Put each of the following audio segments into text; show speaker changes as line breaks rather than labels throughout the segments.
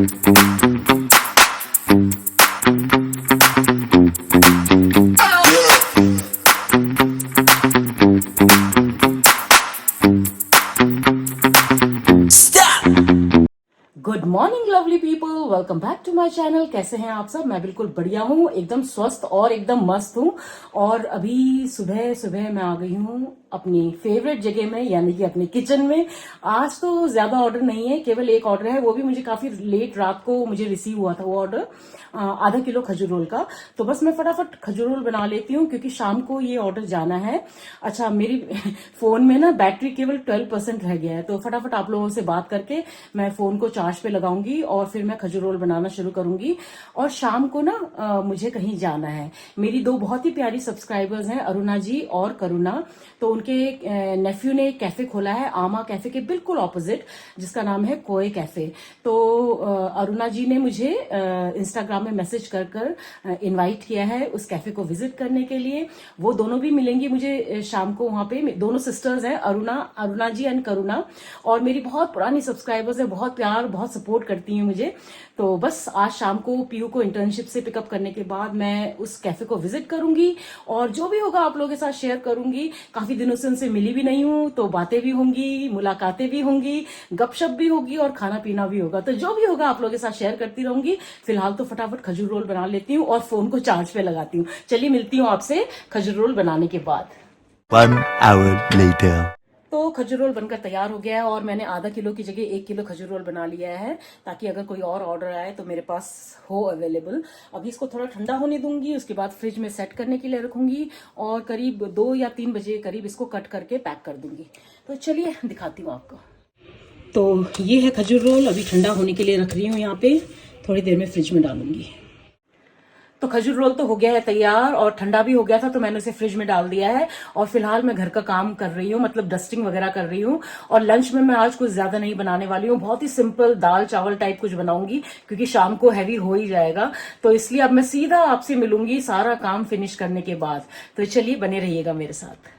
Good morning lovely people, welcome back to my channel. कैसे हैं आप सब? मैं बिल्कुल बढ़िया हूँ, एकदम स्वस्थ और एकदम मस्त हूँ। और अभी सुबह सुबह मैं आ गई हूँ अपनी फेवरेट जगह में, यानी कि अपने किचन में। आज तो ज्यादा ऑर्डर नहीं है, केवल एक ऑर्डर है, वो भी मुझे काफी लेट रात को मुझे रिसीव हुआ था वो ऑर्डर, आधा किलो खजूर रोल का। तो बस मैं फटाफट खजूर रोल बना लेती हूँ क्योंकि शाम को ये ऑर्डर जाना है। अच्छा, मेरी फोन में ना बैटरी केवल 12% रह गया है, तो फटाफट आप लोगों से बात करके मैं फोन को चार्ज पे लगाऊंगी और फिर मैं खजूर रोल बनाना शुरू करूंगी। और शाम को ना मुझे कहीं जाना है। मेरी दो बहुत ही प्यारी सब्सक्राइबर्स हैं, अरुणा जी और करुणा। तो उनके नेफ्यू ने एक कैफे खोला है आमा कैफे के बिल्कुल ऑपोजिट, जिसका नाम है कोए कैफे। तो अरुणा जी ने मुझे इंस्टाग्राम में मैसेज कर कर इनवाइट किया है उस कैफे को विजिट करने के लिए। वो दोनों भी मिलेंगी मुझे शाम को वहां पे। दोनों सिस्टर्स हैं, अरुणा जी एंड करुणा, और मेरी बहुत पुरानी सब्सक्राइबर्स है, बहुत प्यार बहुत सपोर्ट करती हैं मुझे। तो बस आज शाम को पीयू को इंटर्नशिप से पिकअप करने के बाद मैं उस कैफे को विजिट करूंगी और जो भी होगा आप लोगों के साथ शेयर करूंगी। काफी दिनों से उनसे मिली भी नहीं हूं, तो बातें भी होंगी, मुलाकातें भी होंगी, गपशप भी होगी और खाना पीना भी होगा। तो जो भी होगा आप लोगों के साथ शेयर करती रहूंगी। फिलहाल तो फटाफट खजूर रोल बना लेती हूँ और फोन को चार्ज पे लगाती हूँ। चलिए मिलती हूँ आपसे खजूर रोल बनाने के बाद।
1 hour later.
तो खजूर रोल बनकर तैयार हो गया है और मैंने आधा किलो की जगह 1 किलो खजूर रोल बना लिया है, ताकि अगर कोई और ऑर्डर आए तो मेरे पास हो अवेलेबल। अभी इसको थोड़ा ठंडा होने दूंगी, उसके बाद फ्रिज में सेट करने के लिए रखूंगी और करीब 2 या 3 बजे करीब इसको कट करके पैक कर दूंगी। तो चलिए दिखाती हूँ आपको। तो ये है खजूर रोल, अभी ठंडा होने के लिए रख रही हूँ यहाँ पे, थोड़ी देर में फ्रिज में डालूंगी। तो खजूर रोल तो हो गया है तैयार और ठंडा भी हो गया था, तो मैंने उसे फ्रिज में डाल दिया है। और फिलहाल मैं घर का काम कर रही हूँ, मतलब डस्टिंग वगैरह कर रही हूँ। और लंच में मैं आज कुछ ज्यादा नहीं बनाने वाली हूँ, बहुत ही सिंपल दाल चावल टाइप कुछ बनाऊंगी क्योंकि शाम को हैवी हो ही जाएगा। तो इसलिए अब मैं सीधा आपसे मिलूंगी सारा काम फिनिश करने के बाद। तो चलिए बने रहिएगा मेरे साथ।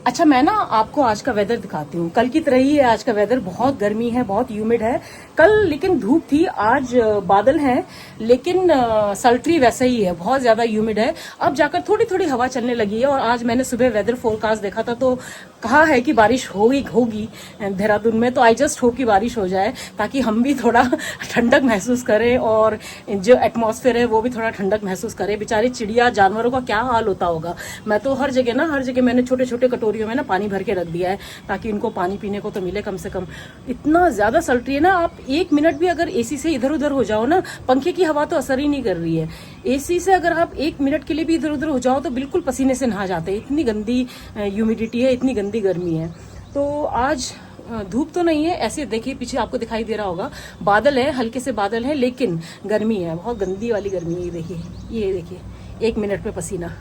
अच्छा, मैं ना आपको आज का वेदर दिखाती हूँ। कल की तरह ही है आज का वेदर, बहुत गर्मी है, बहुत ह्यूमिड है। कल लेकिन धूप थी, आज बादल है, लेकिन सल्ट्री वैसा ही है, बहुत ज्यादा ह्यूमिड है। अब जाकर थोड़ी थोड़ी हवा चलने लगी है। और आज मैंने सुबह वेदर फोरकास्ट देखा था, तो कहा है कि बारिश होगी देहरादून में। तो आई जस्ट होप कि बारिश हो जाए, ताकि हम भी थोड़ा ठंडक महसूस करें और जो एटमॉस्फेयर है वो भी थोड़ा ठंडक महसूस करे। बेचारी चिड़िया जानवरों का क्या हाल होता होगा। मैं तो हर जगह मैंने छोटे छोटे कटोरियों में ना पानी भर के रख दिया है, ताकि इनको पानी पीने को तो मिले कम से कम। इतना ज्यादा सल्ट्री है ना, आप 1 मिनट भी अगर एसी से इधर उधर हो जाओ ना, पंखे की हवा तो असर ही नहीं कर रही है, एसी से अगर आप 1 मिनट के लिए भी इधर उधर हो जाओ तो बिल्कुल पसीने से नहा जाते हैं। इतनी गंदी ह्यूमिडिटी है, इतनी गंदी गर्मी है। तो आज धूप तो नहीं है, ऐसे देखिए पीछे आपको दिखाई दे रहा होगा, बादल है, हल्के से बादल है, लेकिन गर्मी है, बहुत गंदी वाली गर्मी है। ये देखिए 1 मिनट में पसीना।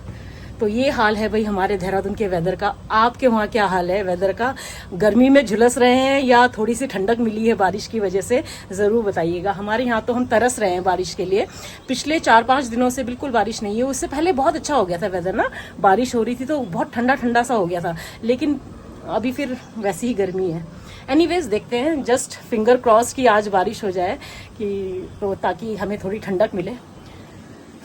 तो ये हाल है भाई हमारे देहरादून के वेदर का। आपके वहाँ क्या हाल है वेदर का? गर्मी में झुलस रहे हैं या थोड़ी सी ठंडक मिली है बारिश की वजह से? जरूर बताइएगा। हमारे यहाँ तो हम तरस रहे हैं बारिश के लिए। पिछले 4-5 दिनों से बिल्कुल बारिश नहीं है। उससे पहले बहुत अच्छा हो गया था वेदर ना, बारिश हो रही थी तो बहुत ठंडा ठंडा सा हो गया था, लेकिन अभी फिर वैसी ही गर्मी है। एनीवेज देखते हैं, जस्ट फिंगर क्रॉस की आज बारिश हो जाए कि तो ताकि हमें थोड़ी ठंडक मिले।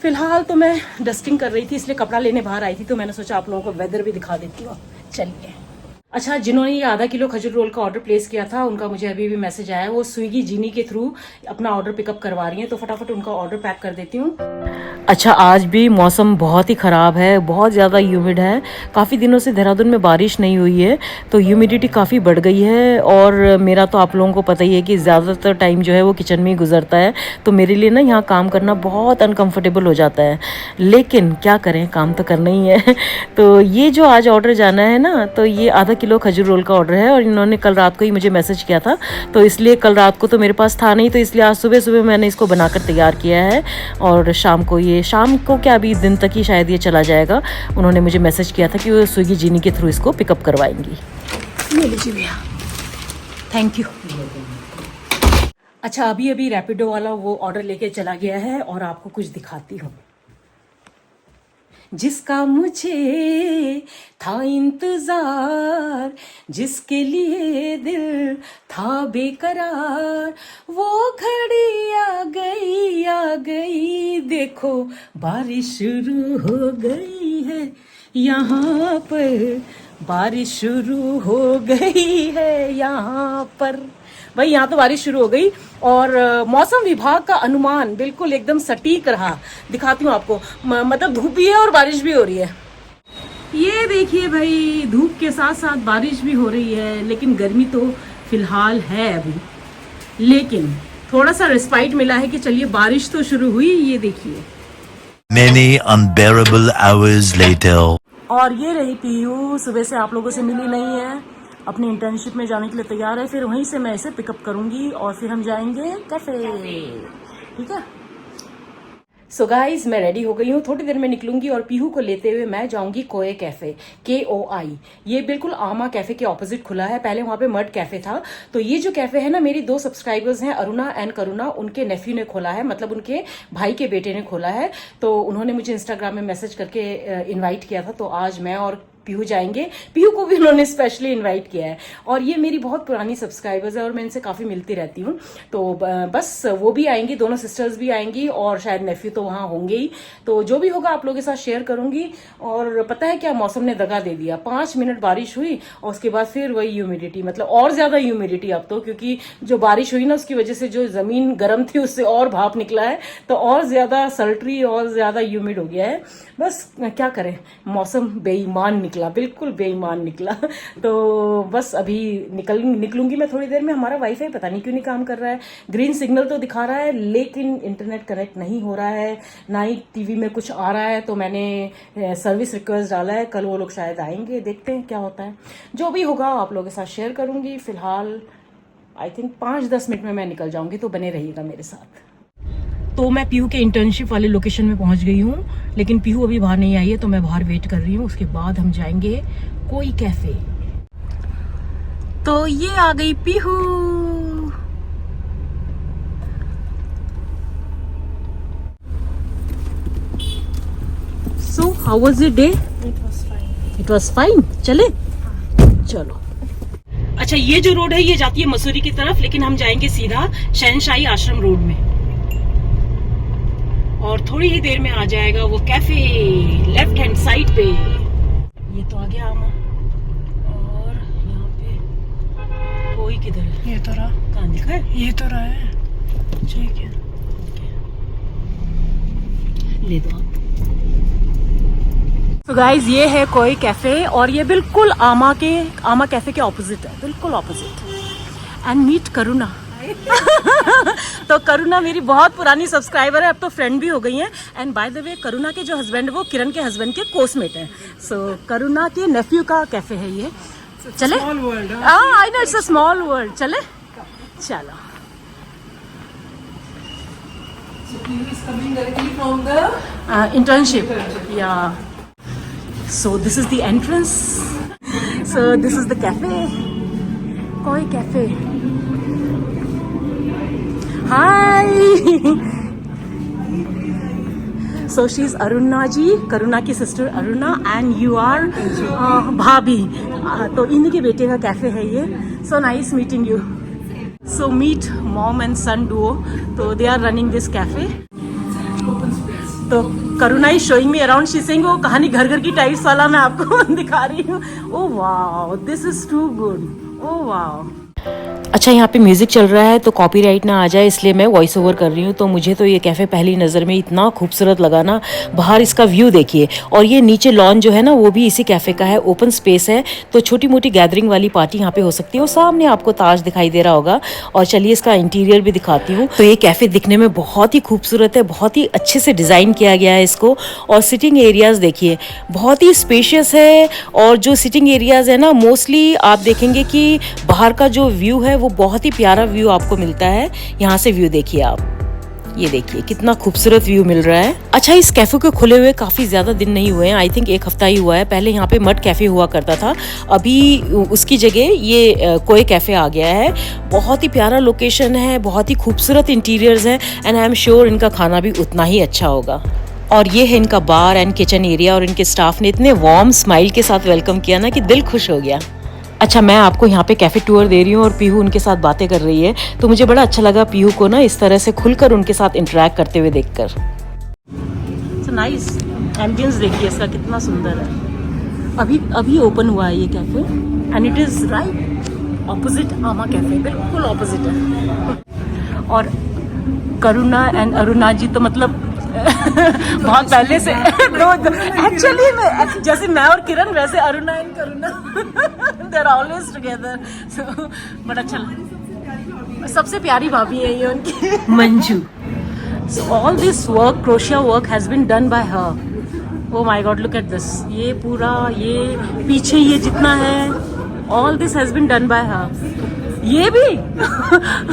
फिलहाल तो मैं डस्टिंग कर रही थी, इसलिए कपड़ा लेने बाहर आई थी, तो मैंने सोचा आप लोगों को वेदर भी दिखा देती हूँ। चलिए। अच्छा, जिन्होंने ये आधा किलो खजूर रोल का ऑर्डर प्लेस किया था, उनका मुझे अभी भी मैसेज आया है। वो स्विगी जीनी के थ्रू अपना ऑर्डर पिकअप करवा रही हैं, तो फटाफट उनका ऑर्डर पैक कर देती हूँ। अच्छा, आज भी मौसम बहुत ही ख़राब है, बहुत ज़्यादा ह्यूमिड है। काफ़ी दिनों से देहरादून में बारिश नहीं हुई है, तो ह्यूमिडिटी काफ़ी बढ़ गई है। और मेरा तो आप लोगों को पता ही है कि ज़्यादातर टाइम जो है वो किचन में ही गुजरता है, तो मेरे लिए ना यहाँ काम करना बहुत अनकम्फर्टेबल हो जाता है। लेकिन क्या करें, काम तो करना ही है। तो ये जो आज ऑर्डर जाना है ना, तो ये आधा किलो खजूर रोल का ऑर्डर है और इन्होंने कल रात को ही मुझे मैसेज किया था, तो इसलिए कल रात को तो मेरे पास था नहीं, तो इसलिए आज सुबह सुबह मैंने इसको बनाकर तैयार किया है। और शाम को क्या अभी दिन तक ही शायद ये चला जाएगा। उन्होंने मुझे मैसेज किया था कि वो स्विगी जीनी के थ्रू इसको पिकअप करवाएंगी। ले लीजिए भैया, थैंक यू। अच्छा, अभी रैपिडो वाला वो ऑर्डर लेके चला गया है और आपको कुछ दिखाती हूँ। जिसका मुझे था इंतजार, जिसके लिए दिल था बेकरार, वो घड़ी आ गई, देखो बारिश शुरू हो गई है यहाँ पर, बारिश शुरू हो गई है यहाँ पर। भाई यहाँ तो बारिश शुरू हो गई और मौसम विभाग का अनुमान बिल्कुल एकदम सटीक रहा। दिखाती हूँ आपको, मतलब धूप भी है और बारिश भी हो रही है। ये देखिए भाई, धूप के साथ साथ बारिश भी हो रही है, लेकिन गर्मी तो फिलहाल है अभी, लेकिन थोड़ा सा रिस्पाइट मिला है कि चलिए बारिश तो शुरू हुई। ये देखिए
Many unbearable hours later.
और ये रही पीयू, सुबह से आप लोगों से मिली नहीं है, अपनी इंटर्नशिप में जाने के लिए तैयार है, फिर वहीं से मैं इसे पिकअप करूंगी और फिर हम जाएंगे कैफे, ठीक है। सो गाइज, मैं रेडी हो गई हूँ, थोड़ी देर में निकलूंगी और पीहू को लेते हुए मैं जाऊंगी कोए कैफे, KOI। ये बिल्कुल आमा कैफे के ऑपोजिट खुला है, पहले वहां पे मड कैफे था। तो ये जो कैफे है ना, मेरी 2 सब्सक्राइबर्स हैं, अरुणा एंड करुणा, उनके नेफ्यू ने खोला है, मतलब उनके भाई के बेटे ने खोला है। तो उन्होंने मुझे इंस्टाग्राम में मैसेज करके इन्वाइट किया था, तो आज मैं और पीहू जाएंगे। पीहू को भी उन्होंने स्पेशली इनवाइट किया है और ये मेरी बहुत पुरानी सब्सक्राइबर्स है और मैं इनसे काफ़ी मिलती रहती हूँ। तो बस वो भी आएंगी, दोनों सिस्टर्स भी आएंगी और शायद नेफ्यू तो वहाँ होंगे ही। तो जो भी होगा आप लोगों के साथ शेयर करूंगी। और पता है क्या, मौसम ने दगा दे दिया, 5 मिनट बारिश हुई और उसके बाद फिर वही ह्यूमिडिटी, मतलब और ज़्यादा ह्यूमिडिटी अब तो, क्योंकि जो बारिश हुई ना उसकी वजह से जो ज़मीन गर्म थी उससे और भाप निकला है, तो और ज़्यादा सल्ट्री और ज़्यादा ह्यूमिड हो गया है। बस क्या करें, मौसम बेईमान निकला, बिल्कुल बेईमान निकला। तो बस अभी निकलूंगी मैं थोड़ी देर में। हमारा वाईफाई पता नहीं क्यों नहीं काम कर रहा है, ग्रीन सिग्नल तो दिखा रहा है लेकिन इंटरनेट कनेक्ट नहीं हो रहा है, ना ही टीवी में कुछ आ रहा है। तो मैंने सर्विस रिक्वेस्ट डाला है, कल वो लोग शायद आएंगे, देखते हैं क्या होता है। जो भी होगा आप लोगों के साथ शेयर करूंगी। फिलहाल आई थिंक 5-10 मिनट में मैं निकल जाऊंगी, तो बने रहिएगा मेरे साथ। तो मैं पीहू के इंटर्नशिप वाले लोकेशन में पहुंच गई हूँ, लेकिन पीहू अभी बाहर नहीं आई है, तो मैं बाहर वेट कर रही हूँ। उसके बाद हम जाएंगे कोई कैफे। तो ये आ गई Pihu. So how was your day? It was fine. चले चलो। अच्छा, ये जो रोड है ये जाती है मसूरी की तरफ, लेकिन हम जाएंगे सीधा शहनशाही आश्रम रोड में और थोड़ी ही देर में आ जाएगा वो कैफे लेफ्ट हैंड साइड पे। ये तो आ गया आमा। और यहाँ पे कोई किधर है? ये तो रहा। कहाँ दिखा है? ये तो रहा है। ठीक है, ले दो आप। तो गाइज, ये है कोई कैफे और ये बिल्कुल आमा कैफे के ऑपोजिट है, बिल्कुल ऑपोजिट। एंड मीट करुणा। तो करुणा मेरी बहुत पुरानी सब्सक्राइबर है, अब तो फ्रेंड भी हो गई है। एंड बाय द वे, करुणा के जो हस्बैंड वो किरण के हस्बैंड के कोर्समेट हैं। सो करुणा के नेफ्यू का कैफे है ये। चले? I know it's a small world. चले चलो। Internship. Yeah. So this is the entrance. So this is the cafe. Koi cafe. Hi. So she's Aruna ji, Karuna की sister Aruna, and you are भाभी. तो इन्हीं के बेटे का cafe है ये. So nice meeting you. So meet mom and son duo. So they are running this cafe. तो Karuna is showing me around, she saying वो कहानी घर घर की टाइप्स वाला मैं आपको दिखा रही हूँ. Oh wow, this is too good. Oh wow. अच्छा, यहाँ पे म्यूजिक चल रहा है तो कॉपीराइट ना आ जाए इसलिए मैं वॉइस ओवर कर रही हूँ. तो मुझे तो ये कैफ़े पहली नज़र में इतना खूबसूरत लगा ना. बाहर इसका व्यू देखिए और ये नीचे लॉन जो है ना वो भी इसी कैफ़े का है. ओपन स्पेस है तो छोटी मोटी गैदरिंग वाली पार्टी यहाँ पे हो सकती है. और सामने आपको ताज दिखाई दे रहा होगा. और चलिए इसका इंटीरियर भी दिखाती हूँ. तो ये कैफ़े दिखने में बहुत ही खूबसूरत है, बहुत ही अच्छे से डिज़ाइन किया गया है इसको. और सिटिंग एरियाज़ देखिए बहुत ही स्पेशियस है. और जो सिटिंग एरियाज़ है ना, मोस्टली आप देखेंगे कि बाहर का जो व्यू है वो बहुत ही प्यारा व्यू आपको मिलता है. यहाँ से व्यू देखिए आप, ये देखिए कितना खूबसूरत व्यू मिल रहा है. अच्छा, इस कैफे को खुले हुए काफी ज्यादा दिन नहीं हुए हैं. आई थिंक 1 हफ्ता ही हुआ है. पहले यहाँ पे मड कैफे हुआ करता था, अभी उसकी जगह ये कोई कैफे आ गया है. बहुत ही प्यारा लोकेशन है, बहुत ही खूबसूरत इंटीरियर्स है. एंड आई एम श्योर इनका खाना भी उतना ही अच्छा होगा. और ये है इनका बार एंड किचन एरिया और इनके स्टाफ ने इतने वार्म स्माइल के साथ वेलकम किया ना कि दिल खुश हो गया। अच्छा, मैं आपको यहाँ पे कैफे टूर दे रही हूँ और पीहू उनके साथ बातें कर रही है, तो मुझे बड़ा अच्छा लगा पीहू को ना इस तरह से खुलकर उनके साथ इंटरेक्ट करते हुए देखकर। सो नाइस, एम्बियंस देखिए इसका कितना सुंदर है। अभी ओपन हुआ है ये cafe and it is right opposite आमा कैफे, बिल्कुल ऑपोजिट है। और करुणा एंड अरुणा जी तो मतलब बहुत पहले से एक्चुअली में जैसे मैं और किरण वैसे Aruna and Karuna they are always together, so बड़ा अच्छा लगा। सबसे प्यारी भाभी है ये उनकी Manju. So all this work, crochet work has been done by her. Oh my god, look at this. ये पूरा, ये पीछे ये जितना है, all this has been done by her. ये भी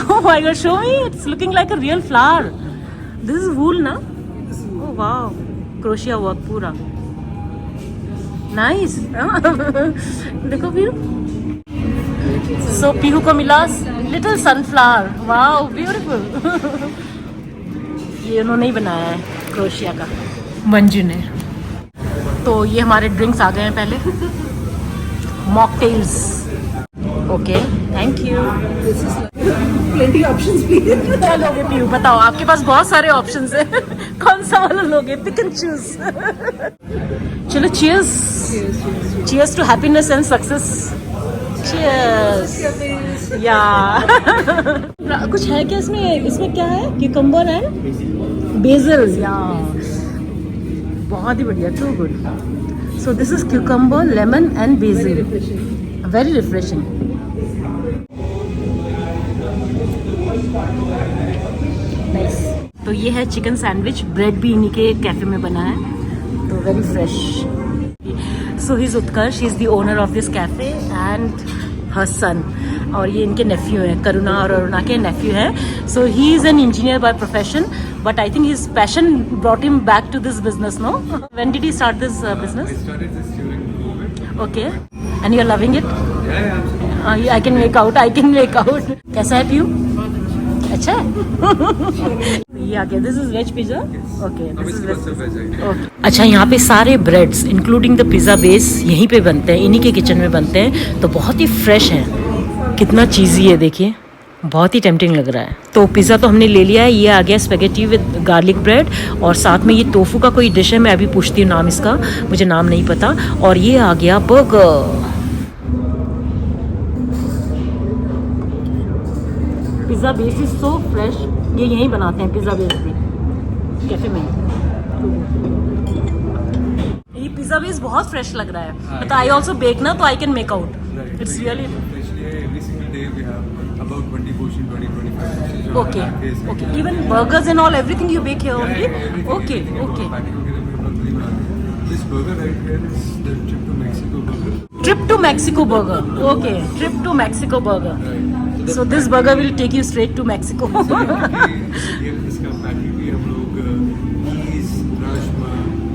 oh my god, show me, it's looking like a real flower. This is wool ना? ओह वाओ, क्रोशिया वर्क पूरा नाइस। देखो व्यू। सो पीहू को मिला लिटिल सनफ्लावर, वाओ ब्यूटीफुल। ये उन्होंने ही बनाया है क्रोशिया का, मंजू ने। तो ये हमारे ड्रिंक्स आ गए हैं पहले, mocktails. Okay, thank you.
Plenty options, please.
क्या लोगे पीहू, बताओ, आपके पास बहुत सारे ऑप्शंस हैं। कौन सा वाला लोगे? Pick and choose. चलो cheers. Cheers to happiness and success. Cheers. या कुछ है क्या इसमें? इसमें क्या है? Cucumber and basils. या बहुत ही बढ़िया, too good. So this is cucumber, lemon and basil, very refreshing. Nice. तो ये है चिकन सैंडविच, ब्रेड भी इन्हीं के कैफे में बना है, तो very fresh. So he is Utkarsh, he is the owner of this cafe and her son. और ये इनके नेफ्यू हैं, करुणा और अरुणा के नेफ्यू हैं। So he is an engineer by profession, but I think his passion brought him back to this business, no? When did he start this business?
I started this during COVID.
Okay, and you are loving it?
Yeah, absolutely.
I can make out. कैसा है पीयू? अच्छा है। ये आ गया, this is veg pizza. Okay,
अब इसके बाद सब veg है।
अच्छा, यहाँ पे सारे breads including the pizza base यहीं पे बनते हैं, इन्हीं के किचन में बनते हैं, तो बहुत ही फ्रेश हैं। कितना चीज़ी है देखिए, बहुत ही टेम्पटिंग लग रहा है। तो पिज़्ज़ा तो हमने ले लिया है, ये आ गया स्पेगेटी विद गार्लिक ब्रेड, और साथ में ये टोफू का कोई डिश है, मैं अभी पूछती हूँ नाम इसका, मुझे नाम नहीं पता। और ये आ गया burger. Pizza base is so fresh, ये यहीं बनाते हैं पिज़्ज़ा बेस भी कैफे में। ये पिज़्ज़ा बेस बहुत फ्रेश लग रहा है, बट आई ऑल्सो बेक ना, तो आई can make out. It's really
Especially every single day we have about 20 portion, 20-25 portions.
okay. Okay, even burgers and all, everything you bake here only? Okay, okay.
This burger right here is the trip to Mexico burger.
Trip to Mexico burger. Okay, trip to Mexico burger. So this burger will take you straight to Mexico.
ये इसका patty भी हम लोग cheese, rajma.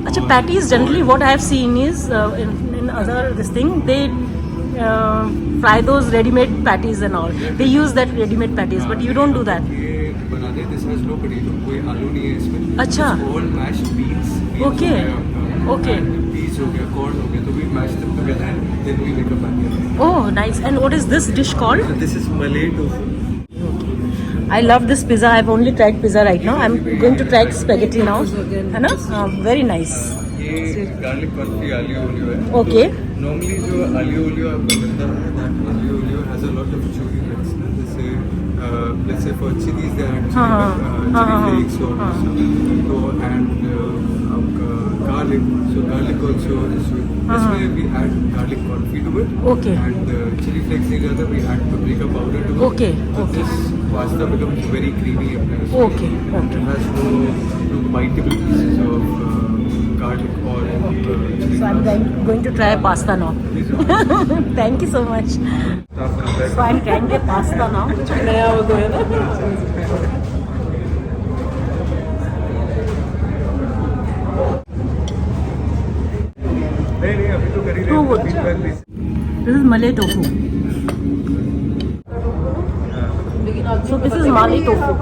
अच्छा, patties generally what I have seen is in other this thing they fry those ready-made patties and all. They use that ready-made patties, but you don't do that.
ये बनाते हैं, this has no potato, कोई आलू नहीं है इसमें।
अच्छा।
It's all mashed beans.
Okay. Okay.
Peas हो गया, corn हो गया, तो we mash them together and then we make a patty.
Oh, nice. And what is this dish called?
So this is Malay tofu.
I love this pizza. I've only tried pizza right now. I'm going to try spaghetti now. है ना? Very nice.
ये garlic coffee aglio olio है।
Okay.
Normally जो आलियो ओलियो आपको मिलता है, that aglio olio has a lot of chilli flakes. जैसे let's say for chillies they are chilli flakes और तो एंड आपका गार्लिक, सो गार्लिक आल्सो इसमें we add garlic coffee to it.
Okay.
And chilli flakes नहीं रहता, we add paprika powder to it.
Okay,
So
okay.
this pasta becomes very creamy and nice.
Okay, okay.
It has no biteable pieces of garlic or chili
So I'm
flakes.
going to try pasta now. Thank you so much. So I'm trying the pasta now.
नया वो तो है ना।
नहीं अभी तो कर ही
Too good.
रहे हैं।
This is Malay tofu. So this is Malay tofu.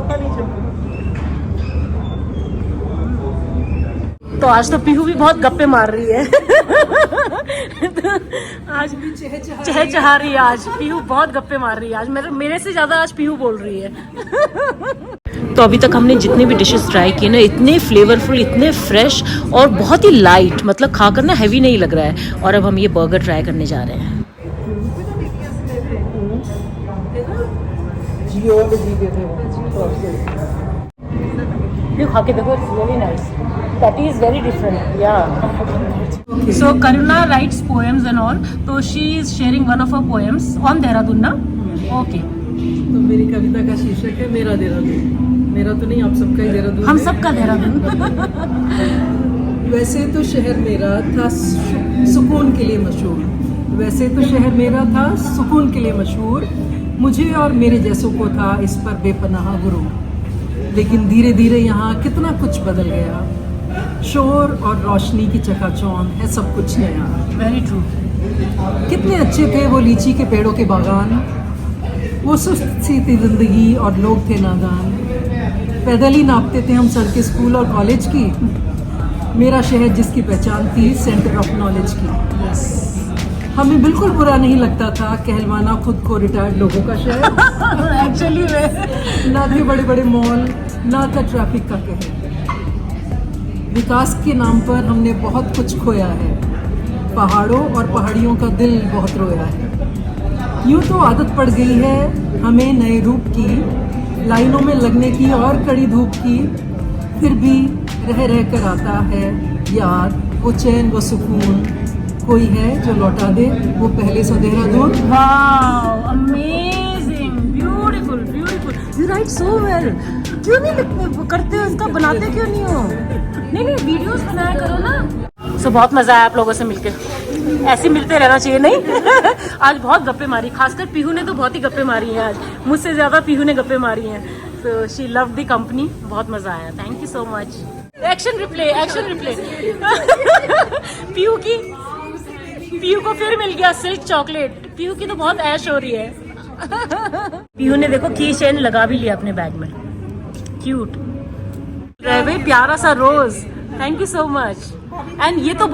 तो आज तो पीहू भी बहुत गप्पे मार रही है। तो आज भी चहचहा रही है। आज पीहू बहुत गप्पे मार रही है। आज मेरे से ज्यादा आज पीहू बोल रही है। तो अभी तक हमने जितने भी डिशेस ट्राई किए ना, इतने फ्लेवरफुल, इतने फ्रेश और बहुत ही लाइट, मतलब खाकर ना हैवी नहीं लग रहा है। और अब हम ये बर्गर ट्राई करने जा रहे हैं। ये खा के देखो, it's very nice. That is very different, या। सो करुणा राइट्स पोएम्स एंड ऑल, तो she is sharing one of her poems on Dehradun ना। ओके,
तो मेरी कविता का शीर्षक है मेरा देहरादून। मेरा तो नहीं, आप सबका ही देहरादून।
हम सबका देहरादून।
वैसे तो शहर मेरा था सुकून के लिए मशहूर। वैसे तो शहर मेरा था सुकून के लिए मशहूर। मुझे और मेरे जैसों को था इस पर बेपनाह गुरूर। लेकिन धीरे धीरे यहाँ कितना कुछ बदल गया। शोर और रोशनी की चकाचौंध है सब कुछ नया।
Very true.
कितने अच्छे थे वो लीची के पेड़ों के बागान। वो सुस्त सी थी जिंदगी और लोग थे नादान। पैदल ही नापते थे हम सड़कें स्कूल और कॉलेज की। मेरा शहर जिसकी पहचान थी सेंटर ऑफ नॉलेज की। हमें बिल्कुल बुरा नहीं लगता था कहलवाना खुद को रिटायर्ड लोगों का शहर।
एक्चुअली में
ना थे बड़े बड़े मॉल, ना था ट्रैफिक का कहर। विकास के नाम पर हमने बहुत कुछ खोया है। पहाड़ों और पहाड़ियों का दिल बहुत रोया है। यूं तो आदत पड़ गई है हमें नए रूप की, लाइनों में लगने की और कड़ी धूप की। फिर भी रह रह कर आता है याद वो चैन वो सुकून। कोई है जो लौटा दे वो पहले सा Dehradun.
Wow, amazing, beautiful, beautiful. You right so well. क्यों नहीं करते हो इसका, बनाते क्यों नहीं हो? नहीं, वीडियोस बनाया करो ना। सो बहुत मजा आया आप लोगों से मिलके। ऐसे मिलते रहना चाहिए, नहीं? आज बहुत गप्पे मारी, खासकर पीहू ने तो बहुत ही गप्पे मारी हैं आज। मुझसे ज्यादा पीहू ने गप्पे मारी हैं। तो शी लव द कंपनी। बहुत मजा आया। Thank you so much. Action replay, action replay. Pihu को फिर मिल गया सिल्क चॉकलेट। पीहू की तो बहुत ऐश हो रही है। पीहू ने देखो की चेन लगा भी लिया अपने बैग में। क्यूट भाई, प्यारा सा rose. Thank you so much. And ये तो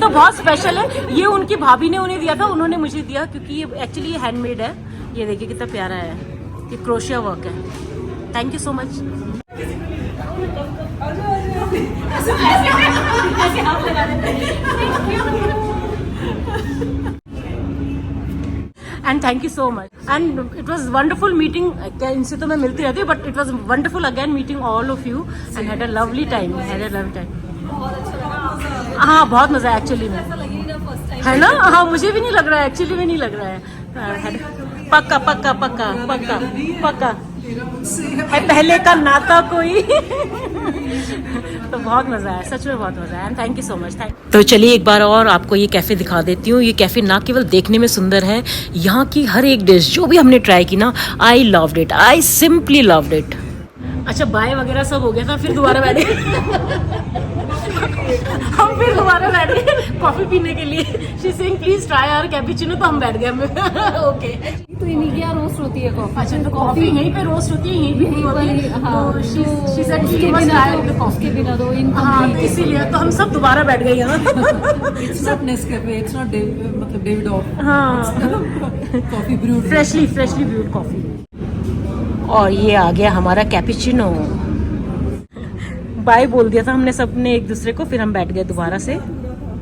बहुत स्पेशल है। ये उनकी भाभी ने उन्हें दिया था, उन्होंने मुझे दिया, क्योंकि ये एक्चुअली हैंडमेड है। ये देखिए कितना प्यारा है। ये क्रोशिया वर्क है। Thank you so much. And thank you so much. And it was wonderful meeting. इनसे तो मैं मिलती रहती हूँ, but it was wonderful again meeting all of you and had a lovely time. हाँ, बहुत मजा है एक्चुअली में, है ना? हाँ, मुझे भी नहीं लग रहा है, एक्चुअली में नहीं लग रहा है। पक्का पक्का पक्का पक्का पक्का है पहले का नाता कोई। तो बहुत मजा आया, सच में बहुत मजा आया। Thank you so much. तो चलिए एक बार और आपको ये कैफे दिखा देती हूँ। ये कैफे ना केवल देखने में सुंदर है, यहाँ की हर एक डिश जो भी हमने ट्राई की ना, I loved it, I simply loved it. अच्छा, बाय वगैरह सब हो गया था, फिर दोबारा बैठे। हम फिर दोबारा बैठ गए कॉफी पीने के लिए। She saying please try our cappuccino, तो हम बैठ गए। ओके,
तो इन्हीं की यहाँ रोस्ट होती है कॉफी।
अच्छा, तो कॉफी यहीं पे रोस्ट होती है, यहीं भी नहीं होती है।
हाँ,
तो शी सेड
उसके
कि
बिना
कॉफी।
उसके बिना तो
हाँ, इसीलिए तो हम सब दोबारा बैठ गए यहाँ।
It's not Nescafe, it's not मतलब डेविड ऑफ।
हाँ,
coffee brood,
freshly brood coffee. और ये आ गया हमारा कैपुचिनो। बाय बोल दिया था हमने सबने एक दूसरे को, फिर हम बैठ गए दोबारा से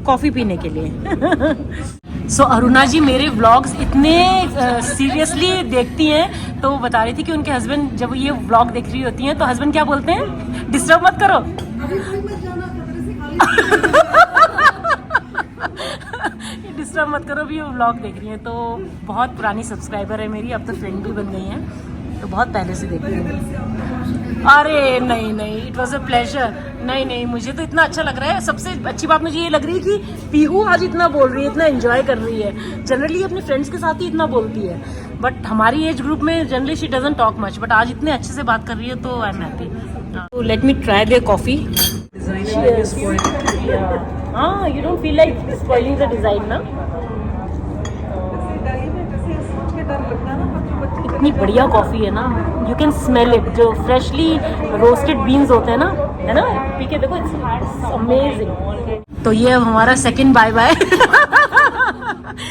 कॉफी पीने के लिए। सो अरुणा जी मेरे व्लॉग्स इतने सीरियसली देखती हैं, तो वो बता रही थी कि उनके हस्बैंड जब ये व्लॉग देख रही होती हैं तो हस्बैंड क्या बोलते हैं, डिस्टर्ब मत करो। डिस्टर्ब मत करो, भी वो व्लॉग देख रही हैं। तो बहुत पुरानी सब्सक्राइबर है मेरी, अब तो फ्रेंड भी बन गई हैं, तो बहुत पहले से देख रही हूँ। अरे नहीं, इट वॉज अ प्लेजर। नहीं, मुझे तो इतना अच्छा लग रहा है। सबसे अच्छी बात मुझे ये लग रही है कि पीहू आज इतना बोल रही है, इतना एंजॉय कर रही है। जनरली अपने फ्रेंड्स के साथ ही इतना बोलती है, बट हमारी एज ग्रुप में generally she doesn't talk much, but आज इतने अच्छे से बात कर रही है, तो आई एम हैप्पी। तो let me try their coffee. हाँ, you don't feel like spoiling the design ना? इतनी बढ़िया कॉफी है ना, यू कैन स्मेल इट। जो फ्रेशली रोस्टेड बीन्स होते हैं ना, है ना, पी के देखो, इट्स अमेजिंग। तो ये अब हमारा सेकंड बाय बाय।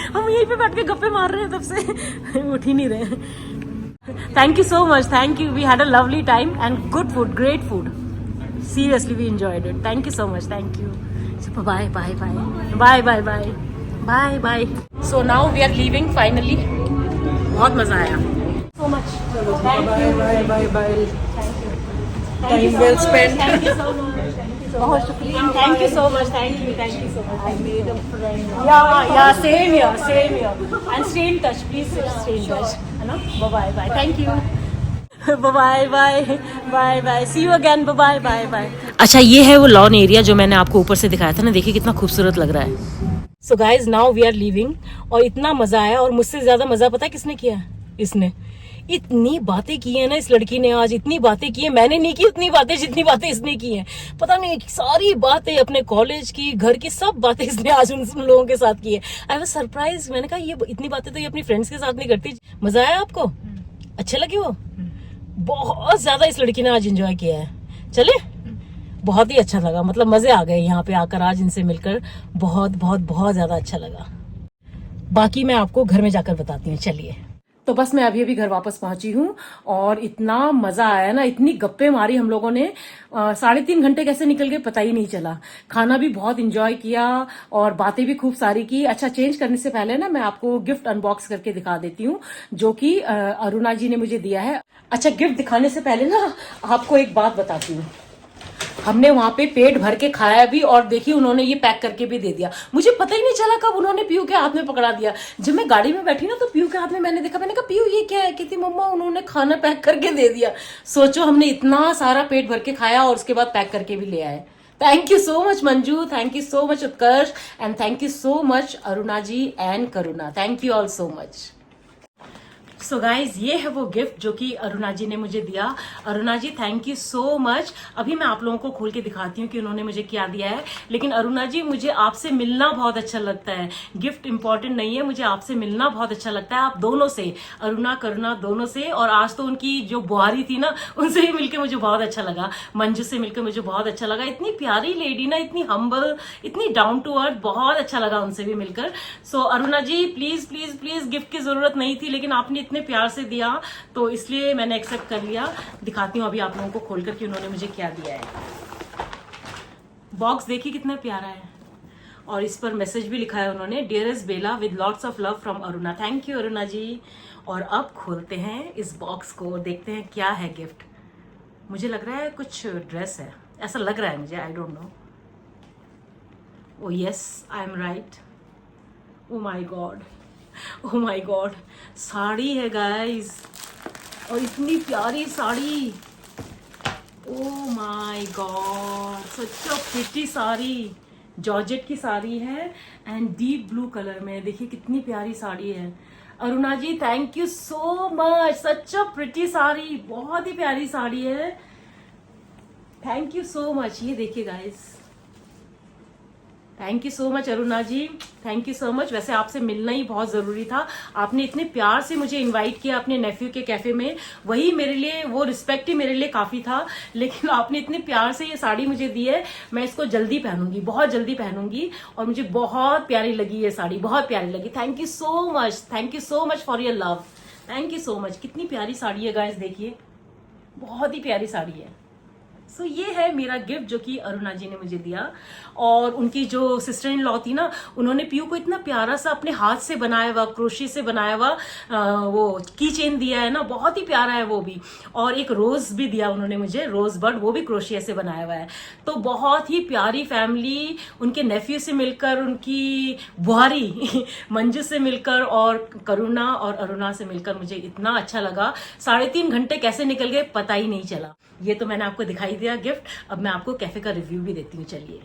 हम यहीं पे बैठ के गप्पे मार रहे हैं तब से, उठ ही नहीं रहे। Thank you so much, thank you, we had a lovely time and good food, great food, seriously we enjoyed it. Thank you so much, thank you. Bye bye bye bye bye bye bye bye. So now we are leaving finally. बहुत मजा आया, so much.
Bye bye bye bye. Time well spent.
Thank you so much, बहुत शुक्रिया, thank you so much, thank you so much. I made a friend. Yeah same here and stay in touch, please stay in touch, है ना। Bye bye, thank you, bye bye bye bye, see you again, bye bye bye. अच्छा, ये है वो lawn area जो मैंने आपको ऊपर से दिखाया था ना, देखिए कितना खूबसूरत लग रहा है। So guys, now we are leaving, और इतना मजा आया, और मुझसे ज्यादा मजा पता है किसने किया? इसने इतनी बातें की है ना, इस लड़की ने आज इतनी बातें की है, मैंने नहीं की उतनी बातें जितनी बातें इसने की हैं। पता नहीं, सारी बातें अपने कॉलेज की, घर की, सब बातें इसने आज उन लोगों के साथ की है। आई वाज सरप्राइज, मैंने कहा ये इतनी बातें तो ये अपनी फ्रेंड्स के साथ नहीं करती। मजा आया आपको? अच्छे लगे वो? बहुत ज्यादा इस लड़की ने आज एंजॉय किया है। चले, बहुत ही अच्छा लगा, मतलब मजे आ गए यहाँ पे आकर, आज इनसे मिलकर बहुत बहुत बहुत ज्यादा अच्छा लगा। बाकी मैं आपको घर में जाकर बताती हूँ, चलिए। तो बस मैं अभी घर वापस पहुंची हूँ, और इतना मजा आया ना, इतनी गप्पे मारी हम लोगों ने, 3.5 घंटे कैसे निकल गए पता ही नहीं चला। खाना भी बहुत इंजॉय किया और बातें भी खूब सारी की। अच्छा, चेंज करने से पहले ना मैं आपको गिफ्ट अनबॉक्स करके दिखा देती हूँ, जो कि अरुणा जी ने मुझे दिया है। अच्छा, गिफ्ट दिखाने से पहले ना आपको एक बात बताती हूँ। हमने वहां पे पेट भर के खाया भी, और देखिए उन्होंने ये पैक करके भी दे दिया। मुझे पता ही नहीं चला कब उन्होंने पीयू के हाथ में पकड़ा दिया। जब मैं गाड़ी में बैठी ना, तो पीयू के हाथ में मैंने देखा, मैंने कहा पीयू ये क्या है? कहती मम्मा उन्होंने खाना पैक करके दे दिया। सोचो, हमने इतना सारा पेट भर के खाया और उसके बाद पैक करके भी ले आए। Thank you so much Manju, thank you so much Utkarsh, and thank you so much Aruna ji and Karuna. Thank you all so much. So guys, ये है वो गिफ्ट जो कि अरुणा जी ने मुझे दिया। Aruna ji, thank you so much. अभी मैं आप लोगों को खोल के दिखाती हूँ कि उन्होंने मुझे क्या दिया है। लेकिन अरुणा जी, मुझे आपसे मिलना बहुत अच्छा लगता है। गिफ्ट इंपॉर्टेंट नहीं है, मुझे आपसे मिलना बहुत अच्छा लगता है, आप दोनों से, अरुणा करुणा दोनों से। और आज तो उनकी जो बुआरी थी ना, उनसे भी मिलकर मुझे बहुत अच्छा लगा। मंजू से मिलकर मुझे बहुत अच्छा लगा। इतनी प्यारी लेडी ना, इतनी हम्बल, इतनी डाउन टू अर्थ, बहुत अच्छा लगा उनसे भी मिलकर। सो अरुणा जी, प्लीज प्लीज प्लीज, गिफ्ट की जरूरत नहीं थी, लेकिन आपने इतने प्यार से दिया तो इसलिए मैंने एक्सेप्ट कर लिया। दिखाती हूँ अभी आप लोगों को खोलकर कि उन्होंने मुझे क्या दिया है। बॉक्स देखिए कितना प्यारा है, और इस पर मैसेज भी लिखा है उन्होंने, dearest Bella with lots of love from Aruna. Thank you Aruna ji. और अब खोलते हैं इस बॉक्स को, देखते हैं क्या है गिफ्ट। मुझे लग रहा है कुछ ड्रेस है, ऐसा लग रहा है मुझे, I don't know. Oh yes, I am right. Oh my God, oh my God, sari है गाइस, और इतनी प्यारी sari. Oh my God, such a pretty sari, georgette की साड़ी है एंड डीप ब्लू कलर में। देखिए कितनी प्यारी साड़ी है। Aruna ji, thank you so much, such a pretty sari, बहुत ही प्यारी साड़ी है। Thank you so much. ये देखिए guys, thank you so much Aruna ji, thank you so much. वैसे आपसे मिलना ही बहुत जरूरी था, आपने इतने प्यार से मुझे इनवाइट किया अपने नेफ्यू के कैफे में, वही मेरे लिए, वो रिस्पेक्ट ही मेरे लिए काफी था। लेकिन आपने इतने प्यार से ये साड़ी मुझे दी है, मैं इसको जल्दी पहनूंगी, बहुत जल्दी पहनूंगी, और मुझे बहुत प्यारी लगी ये साड़ी, बहुत प्यारी लगी। Thank you so much, thank you so much for your love, thank you so much. कितनी प्यारी साड़ी है गाइस, देखिए बहुत ही प्यारी साड़ी है। सो ये है मेरा गिफ्ट जो कि अरुणा जी ने मुझे दिया। और उनकी जो सिस्टर इन लॉ थी ना, उन्होंने पीयू को इतना प्यारा सा अपने हाथ से बनाया हुआ, क्रोशे से बनाया हुआ वो की चेन दिया है ना, बहुत ही प्यारा है वो भी। और एक रोज भी दिया उन्होंने मुझे, रोज बर्ड, वो भी क्रोशिया से बनाया हुआ है। तो बहुत ही प्यारी फैमिली, उनके नेफ्यू से मिलकर, उनकी बुहारी मंजू से मिलकर, और करुणा और अरुणा से मिलकर मुझे इतना अच्छा लगा। 3.5 घंटे कैसे निकल गए पता ही नहीं चला। ये तो मैंने आपको दिखाई दिया गिफ्ट। अब मैं आपको कैफे का रिव्यू भी देती हूँ, चलिए।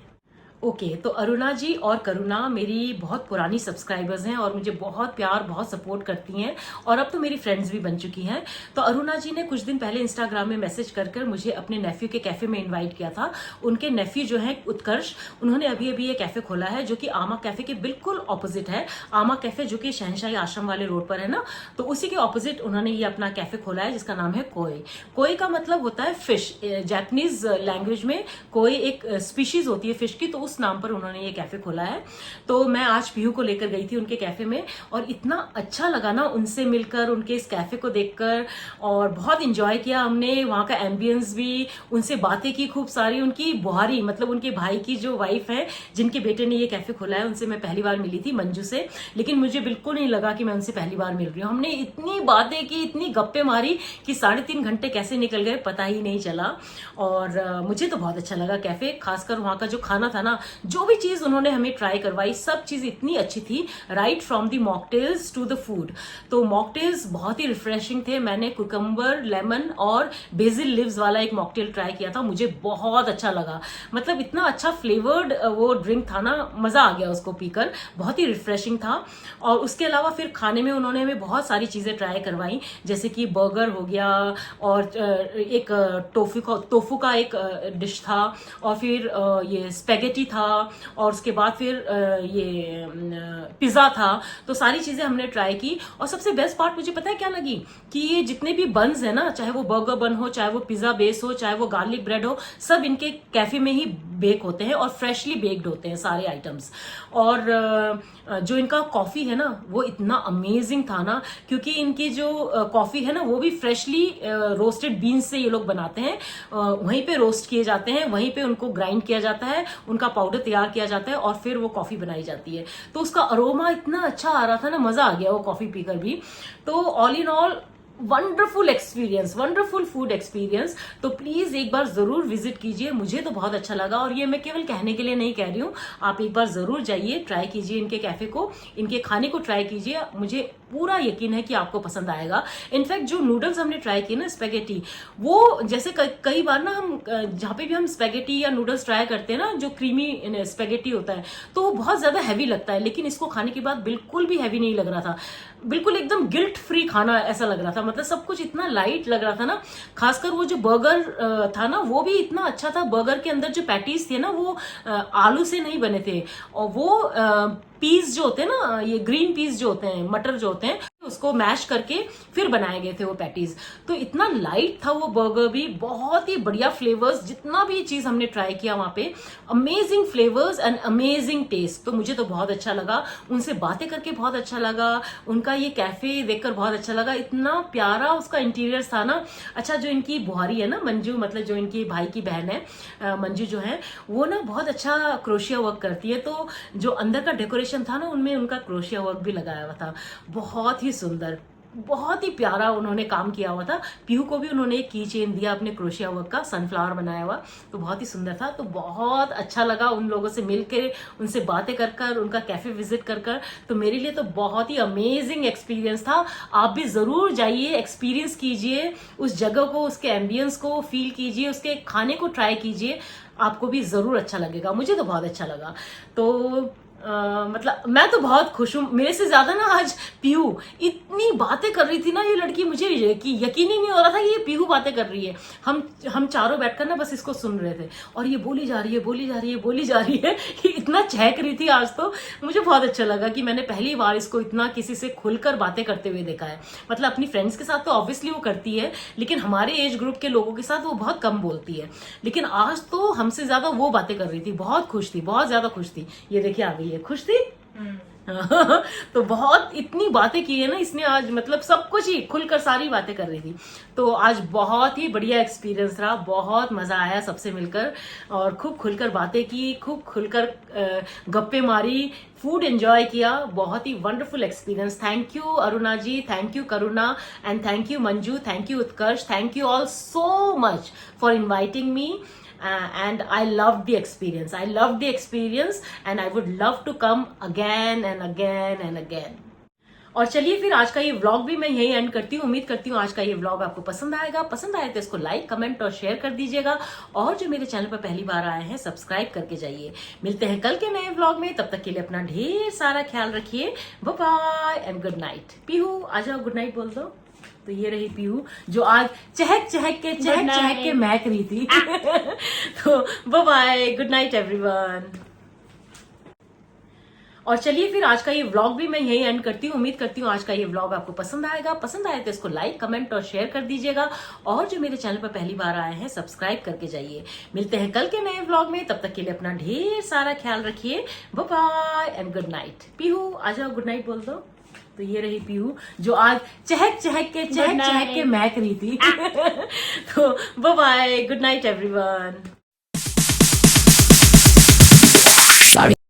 ओके तो अरुणा जी और करुणा मेरी बहुत पुरानी सब्सक्राइबर्स हैं और मुझे बहुत प्यार बहुत सपोर्ट करती हैं और अब तो मेरी फ्रेंड्स भी बन चुकी हैं। तो अरुणा जी ने कुछ दिन पहले इंस्टाग्राम में मैसेज कर मुझे अपने नेफ्यू के कैफे में इनवाइट किया था। उनके नेफ्यू जो है उत्कर्ष, उन्होंने अभी अभी ये कैफे खोला है जो कि आमा कैफे के बिल्कुल ऑपोजिट है। आमा कैफे जो कि शहनशाही आश्रम वाले रोड पर है ना, तो उसी के ऑपोजिट उन्होंने ये अपना कैफे खोला है जिसका नाम है कोई। कोई का मतलब होता है फिश, जापानीज लैंग्वेज में कोई एक स्पीशीज होती है फिश की, तो उस नाम पर उन्होंने ये कैफे खोला है। तो मैं आज पीहू को लेकर गई थी उनके कैफे में और इतना अच्छा लगा ना उनसे मिलकर, उनके इस कैफे को देखकर, और बहुत इंजॉय किया हमने। वहां का एम्बियंस भी, उनसे बातें की खूब सारी। उनकी बुहारी मतलब उनके भाई की जो वाइफ है जिनके बेटे ने ये कैफे खोला है, उनसे मैं पहली बार मिली थी, मंजू से। लेकिन मुझे बिल्कुल नहीं लगा कि मैं उनसे पहली बार मिल रही हूँ। हमने इतनी बातें की, इतनी गप्पे मारी कि 3.5 घंटे कैसे निकल गए पता ही नहीं चला। और मुझे तो बहुत अच्छा लगा कैफे, खासकर वहां का जो खाना था ना, जो भी चीज उन्होंने हमें ट्राई करवाई सब चीज इतनी अच्छी थी, right from the mocktails to the food. तो मॉकटेल्स बहुत ही रिफ्रेशिंग थे। मैंने कुकम्बर, लेमन और बेसिल लिव्स वाला एक मॉकटेल ट्राई किया था, मुझे बहुत अच्छा लगा। मतलब इतना अच्छा फ्लेवर्ड वो ड्रिंक था ना, मजा आ गया उसको पीकर, बहुत ही रिफ्रेशिंग था। और उसके अलावा फिर खाने में उन्होंने हमें बहुत सारी चीजें ट्राई करवाई, जैसे कि बर्गर हो गया और एक टोफू का एक डिश था, और फिर ये स्पेगेटी था, और उसके बाद फिर ये पिज्जा था। तो सारी चीजें हमने ट्राई की। और सबसे बेस्ट पार्ट मुझे पता है क्या लगी, कि ये जितने भी बन्स है ना, चाहे वो बर्गर बन हो, चाहे वो पिज्जा बेस हो, चाहे वो गार्लिक ब्रेड हो, सब इनके कैफे में ही बेक होते हैं और फ्रेशली बेक्ड होते हैं सारे आइटम्स। और जो इनका कॉफी है ना वो इतना अमेजिंग था ना, क्योंकि इनकी जो कॉफी है ना वो भी फ्रेशली रोस्टेड बीन्स से ये लोग बनाते हैं, वहीं पे रोस्ट किए जाते हैं, वहीं पे उनको ग्राइंड किया जाता है, उनका पाउडर तैयार किया जाता है और फिर वो कॉफी बनाई जाती है। तो उसका अरोमा इतना अच्छा आ रहा था ना, मजा आ गया वो कॉफी पीकर भी। तो all in all wonderful experience, wonderful food experience. तो प्लीज एक बार जरूर विजिट कीजिए, मुझे तो बहुत अच्छा लगा। और ये मैं केवल कहने के लिए नहीं कह रही हूँ, आप एक बार जरूर जाइए, ट्राई कीजिए इनके कैफे को, इनके खाने को ट्राई कीजिए, मुझे पूरा यकीन है कि आपको पसंद आएगा। इनफैक्ट जो नूडल्स हमने ट्राई किए ना, स्पेगेटी, वो जैसे कई बार ना हम जहाँ पे भी हम स्पेगेटी या नूडल्स ट्राई करते हैं ना, जो क्रीमी स्पेगेटी होता है तो वो बहुत ज्यादा हैवी लगता है, लेकिन इसको खाने के बाद बिल्कुल भी हैवी नहीं लग रहा था, बिल्कुल एकदम गिल्ट फ्री खाना ऐसा लग रहा था। मतलब सब कुछ इतना लाइट लग रहा था ना। खासकर वो जो बर्गर था ना वो भी इतना अच्छा था। बर्गर के अंदर जो पैटीज थे ना वो आलू से नहीं बने थे, और वो पीस जो होते हैं ना, ये ग्रीन पीस जो होते हैं, मटर जो होते हैं, उसको मैश करके फिर बनाए गए थे वो पैटीज। तो इतना लाइट था वो बर्गर भी, बहुत ही बढ़िया फ्लेवर्स, जितना भी चीज हमने ट्राई किया वहां पे, amazing flavours and amazing taste. तो मुझे तो बहुत अच्छा लगा, उनसे बातें करके बहुत अच्छा लगा, उनका ये कैफे देखकर बहुत अच्छा लगा, इतना प्यारा उसका इंटीरियर था ना। अच्छा, जो इनकी बुहारी है ना मंजू, मतलब जो इनकी भाई की बहन है मंजू जो है, वो ना बहुत अच्छा क्रोशिया वर्क करती है। तो जो अंदर का डेकोरेशन था ना, उनमें उनका क्रोशिया वर्क भी लगाया हुआ था, बहुत ही सुंदर, बहुत ही प्यारा उन्होंने काम किया हुआ था। पीहू को भी उन्होंने एक की चेन दिया अपने क्रोशिया वर्क का, सनफ्लावर बनाया हुआ, तो बहुत ही सुंदर था। तो बहुत अच्छा लगा उन लोगों से मिलकर, उनसे बातें कर उनका कैफे विजिट कर। तो मेरे लिए तो बहुत ही अमेजिंग एक्सपीरियंस था। आप भी जरूर जाइए, एक्सपीरियंस कीजिए उस जगह को, उसके एम्बियंस को फील कीजिए, उसके खाने को ट्राई कीजिए, आपको भी जरूर अच्छा लगेगा। मुझे तो बहुत अच्छा लगा। तो मतलब मैं तो बहुत खुश हूँ। मेरे से ज्यादा ना आज पीहू इतनी बातें कर रही थी ना ये लड़की, मुझे यकीन ही नहीं हो रहा था कि ये पीहू बातें कर रही है। हम चारों बैठकर ना बस इसको सुन रहे थे, और ये बोली जा रही है, बोली जा रही है, बोली जा रही है, इतना चहक रही थी आज। तो मुझे बहुत अच्छा लगा कि मैंने पहली बार इसको इतना किसी से खुलकर बातें करते हुए देखा है। मतलब अपनी फ्रेंड्स के साथ तो ऑब्वियसली वो करती है, लेकिन हमारे एज ग्रुप के लोगों के साथ वो बहुत कम बोलती है। लेकिन आज तो हमसे ज्यादा वो बातें कर रही थी, बहुत खुश थी, बहुत ज्यादा खुश थी। ये देखिए आ गई है, खुश थी। तो बहुत इतनी बातें की है ना इसने आज, मतलब सब कुछ ही खुलकर सारी बातें कर रही थी। तो आज बहुत ही बढ़िया एक्सपीरियंस रहा, बहुत मजा आया सबसे मिलकर, और खूब खुलकर बातें की, खूब खुलकर गप्पे मारी, फूड एंजॉय किया। बहुत ही wonderful experience. Thank you Aruna ji, thank you Karuna, and thank you Manju, thank you Utkarsh, thank you all so much for inviting me. And I loved the experience. I loved the experience and I would love to come again and again and again. और चलिए फिर आज का ये vlog भी मैं यही and करती हूँ। उम्मीद करती हूँ आज का ये व्लॉग आपको पसंद आएगा। पसंद आए तो इसको लाइक, कमेंट और शेयर कर दीजिएगा। और जो मेरे चैनल पर पहली बार आए हैं, सब्सक्राइब करके जाइए। मिलते हैं कल के नए व्लॉग में। तब तक के लिए अपना ढेर सारा ख्याल रखिए। Bye bye and good night. Pihu आ जाओ, गुड नाइट बोल दो। तो ये रही पीहू जो आज चहक चहक के महक रही थी। तो bye bye, good night everyone. और चलिए फिर आज का ये व्लॉग भी मैं यही एंड करती हूँ। उम्मीद करती हूँ आज का ये व्लॉग आपको पसंद आएगा। पसंद आए तो इसको लाइक, कमेंट और शेयर कर दीजिएगा। और जो मेरे चैनल पर पहली बार आए हैं, सब्सक्राइब करके जाइए। मिलते हैं कल के नए व्लॉग में। तब तक के लिए अपना ढेर सारा ख्याल रखिए। Bye bye and good night. Pihu आ जाओ, गुड नाइट बोल दो। तो ये रही पीहू जो आज चहक चहक के महक रही थी। तो bye bye, good night everyone.